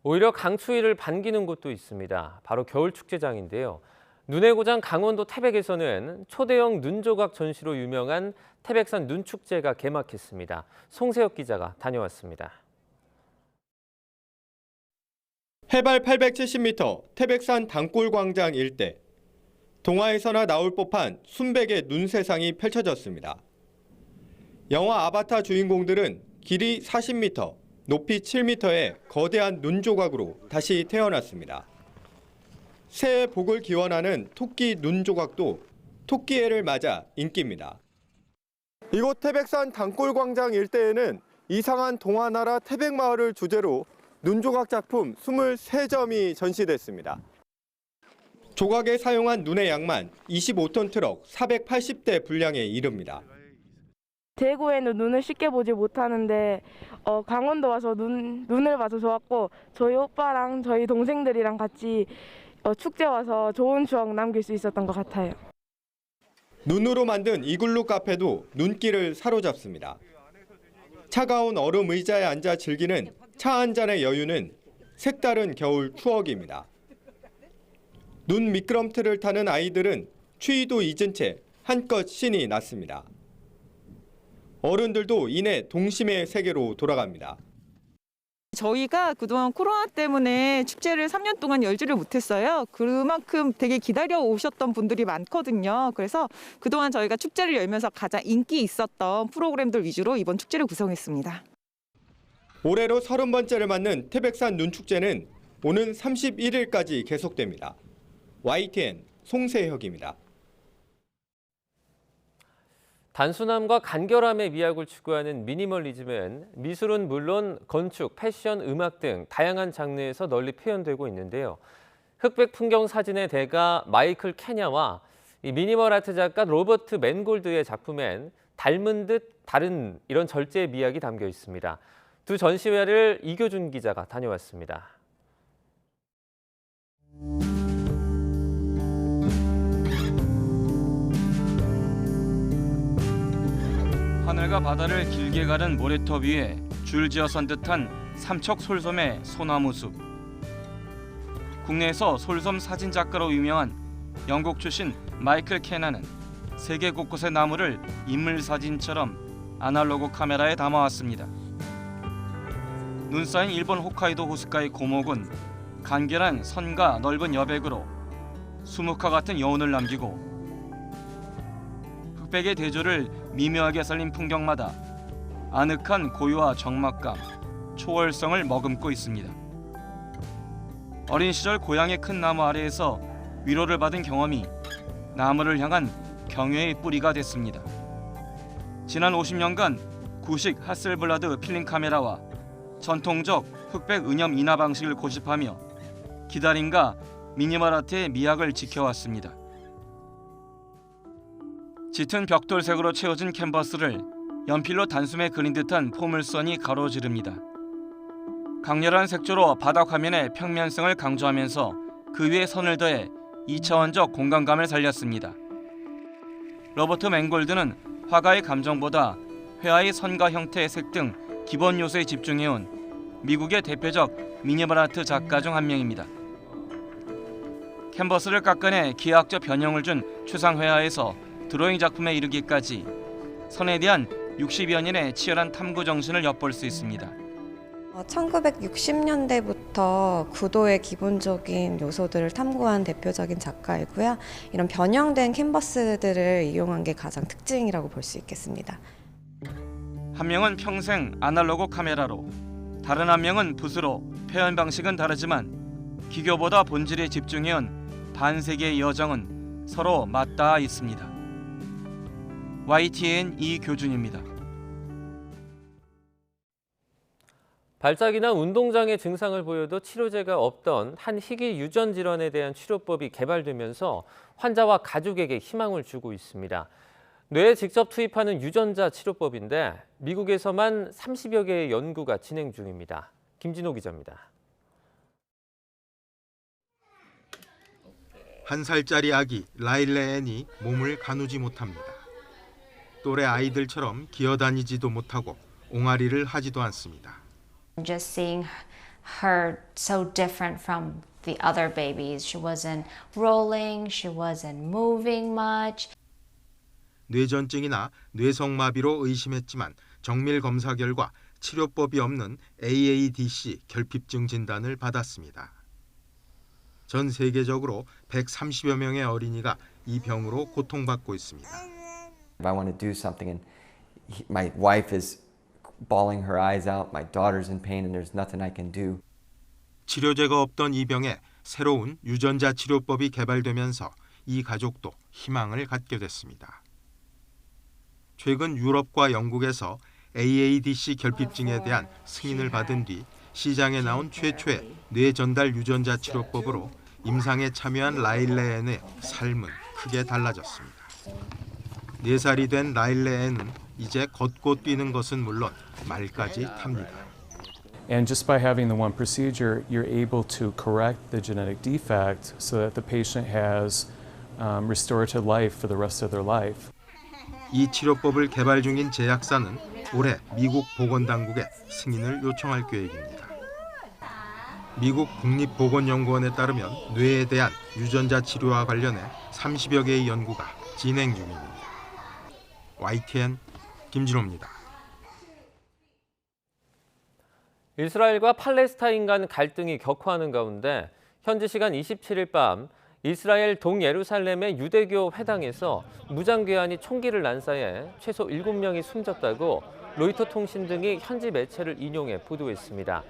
오히려 강추위를 반기는 곳도 있습니다. 바로 겨울축제장인데요. 눈의 고장 강원도 태백에서는 초대형 눈조각 전시로 유명한 태백산 눈축제가 개막했습니다. 송세혁 기자가 다녀왔습니다. 해발 870m 태백산 단골광장 일대. 동화에서나 나올 법한 순백의 눈 세상이 펼쳐졌습니다. 영화 아바타 주인공들은 길이 40m, 높이 7m의 거대한 눈 조각으로 다시 태어났습니다. 새해 복을 기원하는 토끼 눈 조각도 토끼해를 맞아 인기입니다. 이곳 태백산 단골광장 일대에는 이상한 동화나라 태백마을을 주제로 눈조각 작품 23점이 전시됐습니다. 조각에 사용한 눈의 양만 25톤 트럭 480대 분량에 이릅니다. 대구에는 눈을 쉽게 보지 못하는데 강원도 와서 눈을 봐서 좋았고 저희 오빠랑 저희 동생들이랑 같이 축제 와서 좋은 추억 남길 수 있었던 것 같아요. 눈으로 만든 이글루 카페도 눈길을 사로잡습니다. 차가운 얼음 의자에 앉아 즐기는 차 한 잔의 여유는 색다른 겨울 추억입니다. 눈 미끄럼틀을 타는 아이들은 추위도 잊은 채 한껏 신이 났습니다. 어른들도 이내 동심의 세계로 돌아갑니다. 저희가 그동안 코로나 때문에 축제를 3년 동안 열지를 못했어요. 그만큼 되게 기다려 오셨던 분들이 많거든요. 그래서 그동안 저희가 축제를 열면서 가장 인기 있었던 프로그램들 위주로 이번 축제를 구성했습니다. 올해로 30번째를 맞는 태백산 눈축제는 오는 31일까지 계속됩니다. YTN 송세혁입니다. 단순함과 간결함의 미학을 추구하는 미니멀리즘은 미술은 물론 건축, 패션, 음악 등 다양한 장르에서 널리 표현되고 있는데요. 흑백 풍경 사진의 대가 마이클 케냐와 미니멀 아트 작가 로버트 맨골드의 작품엔 닮은 듯 다른 이런 절제의 미학이 담겨 있습니다. 두 전시회를 이교준 기자가 다녀왔습니다. 하늘과 바다를 길게 가른 모래터 위에 줄지어 선 듯한 삼척 솔섬의 소나무 숲. 국내에서 솔섬 사진 작가로 유명한 영국 출신 마이클 케나는 세계 곳곳의 나무를 인물 사진처럼 아날로그 카메라에 담아왔습니다. 눈 쌓인 일본 홋카이도 호숫가의 고목은 간결한 선과 넓은 여백으로 수묵화 같은 여운을 남기고 흑백의 대조를 미묘하게 살린 풍경마다 아늑한 고요와 적막감, 초월성을 머금고 있습니다. 어린 시절 고향의 큰 나무 아래에서 위로를 받은 경험이 나무를 향한 경외의 뿌리가 됐습니다. 지난 50년간 구식 하셀블라드 필름 카메라와 전통적 흑백 은염 인화 방식을 고집하며 기다림과 미니멀 아트의 미학을 지켜왔습니다. 짙은 벽돌색으로 채워진 캔버스를 연필로 단숨에 그린 듯한 포물선이 가로지릅니다. 강렬한 색조로 바닥 화면의 평면성을 강조하면서 그 위에 선을 더해 2차원적 공간감을 살렸습니다. 로버트 맨골드는 화가의 감정보다 회화의 선과 형태, 색 등 기본 요소에 집중해온 미국의 대표적 미니멀 아트 작가 중 한 명입니다. 캔버스를 깎아내 기하학적 변형을 준 추상회화에서 드로잉 작품에 이르기까지 선에 대한 60여 년의 치열한 탐구 정신을 엿볼 수 있습니다. 1960년대부터 구도의 기본적인 요소들을 탐구한 대표적인 작가이고요. 이런 변형된 캔버스들을 이용한 게 가장 특징이라고 볼 수 있겠습니다. 한 명은 평생 아날로그 카메라로, 다른 한 명은 붓으로 표현 방식은 다르지만 기교보다 본질에 집중해온 반세기의 여정은 서로 맞닿아 있습니다. YTN 이교준입니다. 발작이나 운동장애 증상을 보여도 치료제가 없던 한 희귀 유전 질환에 대한 치료법이 개발되면서 환자와 가족에게 희망을 주고 있습니다. 뇌에 직접 투입하는 유전자 치료법인데 미국에서만 30여 개의 연구가 진행 중입니다. 김진호 기자입니다. 1살짜리 아기 라일레 앤이 몸을 가누지 못합니다. 또래 아이들처럼 기어다니지도 못하고 옹알이를 하지도 않습니다. Just seeing her so different from the other babies. She wasn't rolling, she wasn't moving much. 뇌전증이나 뇌성마비로 의심했지만 정밀 검사 결과 치료법이 없는 AADC 결핍증 진단을 받았습니다. 전 세계적으로 130여 명의 어린이가 이 병으로 고통받고 있습니다. If I want to do something and my wife is bawling her eyes out, my daughter's in pain and there's nothing I can do. 치료제가 없던 이 병에 새로운 유전자 치료법이 개발되면서 이 가족도 희망을 갖게 됐습니다. 최근 유럽과 영국에서 AADC 결핍증에 대한 승인을 받은 뒤 시장에 나온 최초의 뇌전달 유전자 치료법으로 임상에 참여한 라일레 앤의 삶은 크게 달라졌습니다. 4살이 된 라일레 앤은 이제 걷고 뛰는 것은 물론 말까지 탑니다. And just by having the one procedure, you're able to correct the genetic defect so that the patient has restorative life for the rest of their life. 이 치료법을 개발 중인 제약사는 올해 미국 보건당국에 승인을 요청할 계획입니다. 미국 국립보건연구원에 따르면 뇌에 대한 유전자 치료와 관련해 30여 개의 연구가 진행 중입니다. YTN 김진호입니다. 이스라엘과 팔레스타인 간 갈등이 격화하는 가운데 현지 시간 27일 밤 이스라엘 동예루살렘의 유대교 회당에서 무장괴한이 총기를 난사해 최소 7명이 숨졌다고 로이터 통신 등이 현지 매체를 인용해 보도했습니다.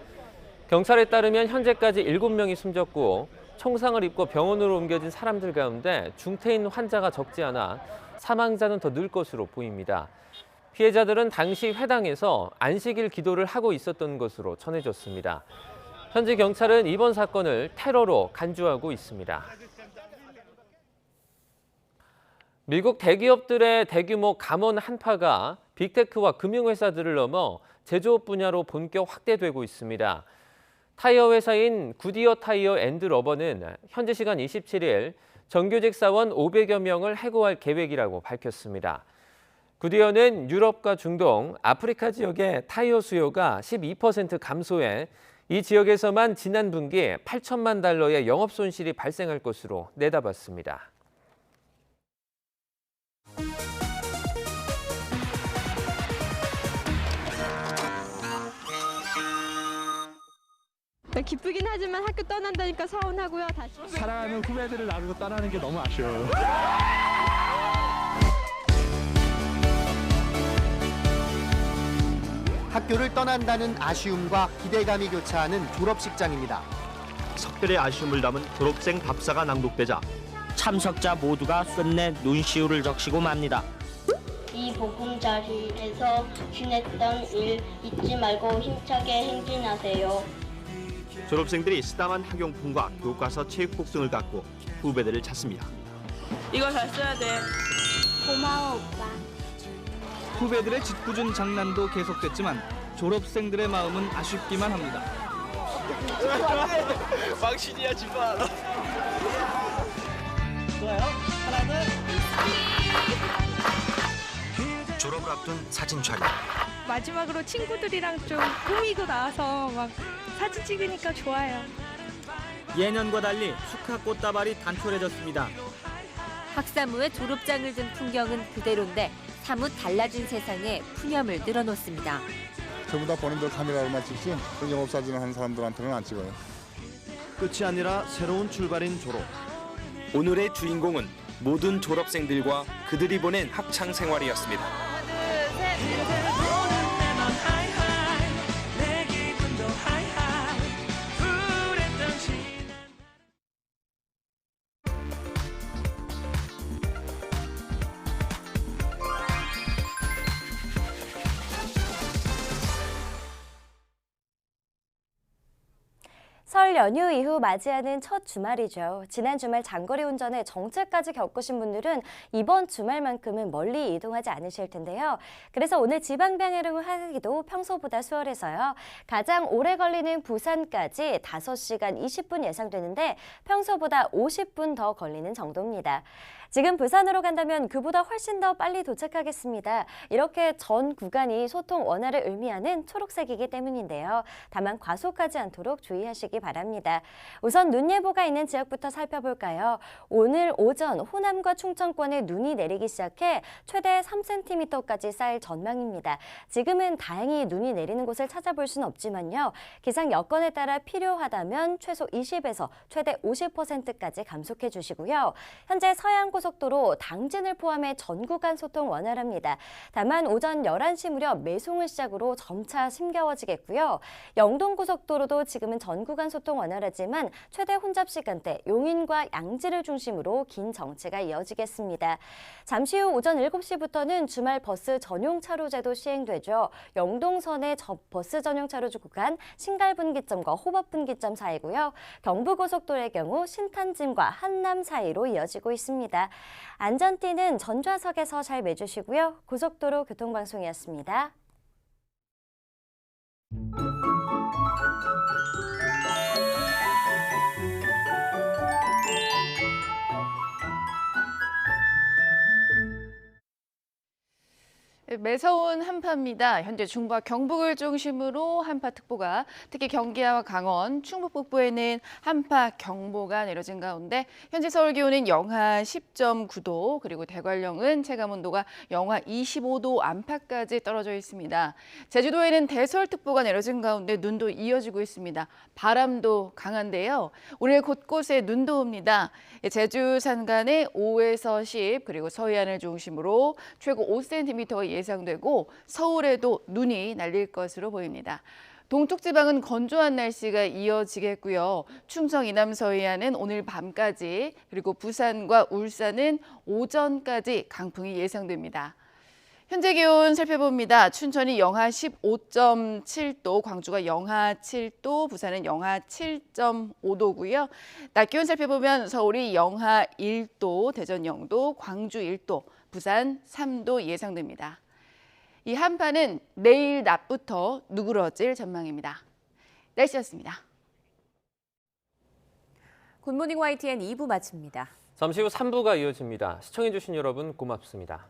경찰에 따르면 현재까지 7명이 숨졌고 총상을 입고 병원으로 옮겨진 사람들 가운데 중태인 환자가 적지 않아 사망자는 더 늘 것으로 보입니다. 피해자들은 당시 회당에서 안식일 기도를 하고 있었던 것으로 전해졌습니다. 현지 경찰은 이번 사건을 테러로 간주하고 있습니다. 미국 대기업들의 대규모 감원 한파가 빅테크와 금융회사들을 넘어 제조업 분야로 본격 확대되고 있습니다. 타이어 회사인 구디어 타이어 앤드 러버는 현지 시간 27일 정규직 사원 500여 명을 해고할 계획이라고 밝혔습니다. 구디어는 유럽과 중동, 아프리카 지역의 타이어 수요가 12% 감소해 이 지역에서만 지난 분기 8천만 달러의 영업 손실이 발생할 것으로 내다봤습니다. 기쁘긴 하지만 학교 떠난다니까 서운하고요. 다시 사랑하는 후배들을 놔두고 떠나는 게 너무 아쉬워요. 학교를 떠난다는 아쉬움과 기대감이 교차하는 졸업식장입니다. 석별의 아쉬움을 담은 졸업생 답사가 낭독되자 참석자 모두가 끝내 눈시울을 적시고 맙니다. 이 보금자리에서 지냈던 일 잊지 말고 힘차게 행진하세요. 졸업생들이 쓰다만 학용품과 교과서 체육복 등을 갖고 후배들을 찾습니다. 이거 잘 써야 돼. 고마워 오빠. 후배들의 짓궂은 장난도 계속됐지만 졸업생들의 마음은 아쉽기만 합니다. 망신이야 집안. 좋아요. 하나 둘. 졸업을 앞둔 사진 촬영. 마지막으로 친구들이랑 좀 꾸미고 나와서 막 사진 찍으니까 좋아요. 예년과 달리 축하 꽃다발이 단촐해졌습니다. 학사모의 졸업장을 든 풍경은 그대로인데 사뭇 달라진 세상에 푸념을 늘어놓습니다. 전부 다 본인들 카메라로만 찍지 영업 사진을 하는 사람들한테는 안 찍어요. 끝이 아니라 새로운 출발인 졸업. 오늘의 주인공은 모든 졸업생들과 그들이 보낸 학창 생활이었습니다. 설 연휴 이후 맞이하는 첫 주말이죠. 지난 주말 장거리 운전에 정체까지 겪으신 분들은 이번 주말만큼은 멀리 이동하지 않으실 텐데요. 그래서 오늘 지방방해를 하기도 평소보다 수월해서요. 가장 오래 걸리는 부산까지 5시간 20분 예상되는데 평소보다 50분 더 걸리는 정도입니다. 지금 부산으로 간다면 그보다 훨씬 더 빨리 도착하겠습니다. 이렇게 전 구간이 소통 원활을 의미하는 초록색이기 때문인데요. 다만 과속하지 않도록 주의하시기 바랍니다. 우선 눈 예보가 있는 지역부터 살펴볼까요? 오늘 오전 호남과 충청권에 눈이 내리기 시작해 최대 3cm까지 쌓일 전망입니다. 지금은 다행히 눈이 내리는 곳을 찾아볼 수는 없지만요. 기상 여건에 따라 필요하다면 최소 20에서 최대 50%까지 감속해 주시고요. 현재 서해안고속도로 당진을 포함해 전 구간 소통 원활합니다. 다만 오전 11시 무렵 매송을 시작으로 점차 힘겨워지겠고요. 영동고속도로도 지금은 전 구간 소통 원활하지만 최대 혼잡 시간대 용인과 양지를 중심으로 긴 정체가 이어지겠습니다. 잠시 후 오전 7시부터는 주말 버스 전용 차로제도 시행되죠. 영동선의 버스 전용 차로주 구간 신갈분기점과 호법분기점 사이고요. 경부고속도로의 경우 신탄짐과 한남 사이로 이어지고 있습니다. 안전띠는 전좌석에서 잘 매주시고요. 고속도로 교통방송이었습니다. 매서운 한파입니다. 현재 중부와 경북을 중심으로 한파특보가 특히 경기와 강원, 충북 북부에는 한파경보가 내려진 가운데 현재 서울 기온은 영하 10.9도 그리고 대관령은 체감온도가 영하 25도 안팎까지 떨어져 있습니다. 제주도에는 대설특보가 내려진 가운데 눈도 이어지고 있습니다. 바람도 강한데요. 오늘 곳곳에 눈도 옵니다. 제주 산간에 5에서 10 그리고 서해안을 중심으로 최고 5cm가 예상되고 서울에도 눈이 날릴 것으로 보입니다. 동쪽 지방은 건조한 날씨가 이어지겠고요. 충청 이남 서해안은 오늘 밤까지 그리고 부산과 울산은 오전까지 강풍이 예상됩니다. 현재 기온 살펴봅니다. 춘천이 영하 15.7도, 광주가 영하 7도, 부산은 영하 7.5도고요. 낮 기온 살펴보면 서울이 영하 1도, 대전 0도, 광주 1도, 부산 3도 예상됩니다. 이 한파는 내일 낮부터 누그러질 전망입니다. 날씨였습니다. 굿모닝 YTN 2부 마칩니다. 잠시 후 3부가 이어집니다. 시청해주신 여러분 고맙습니다.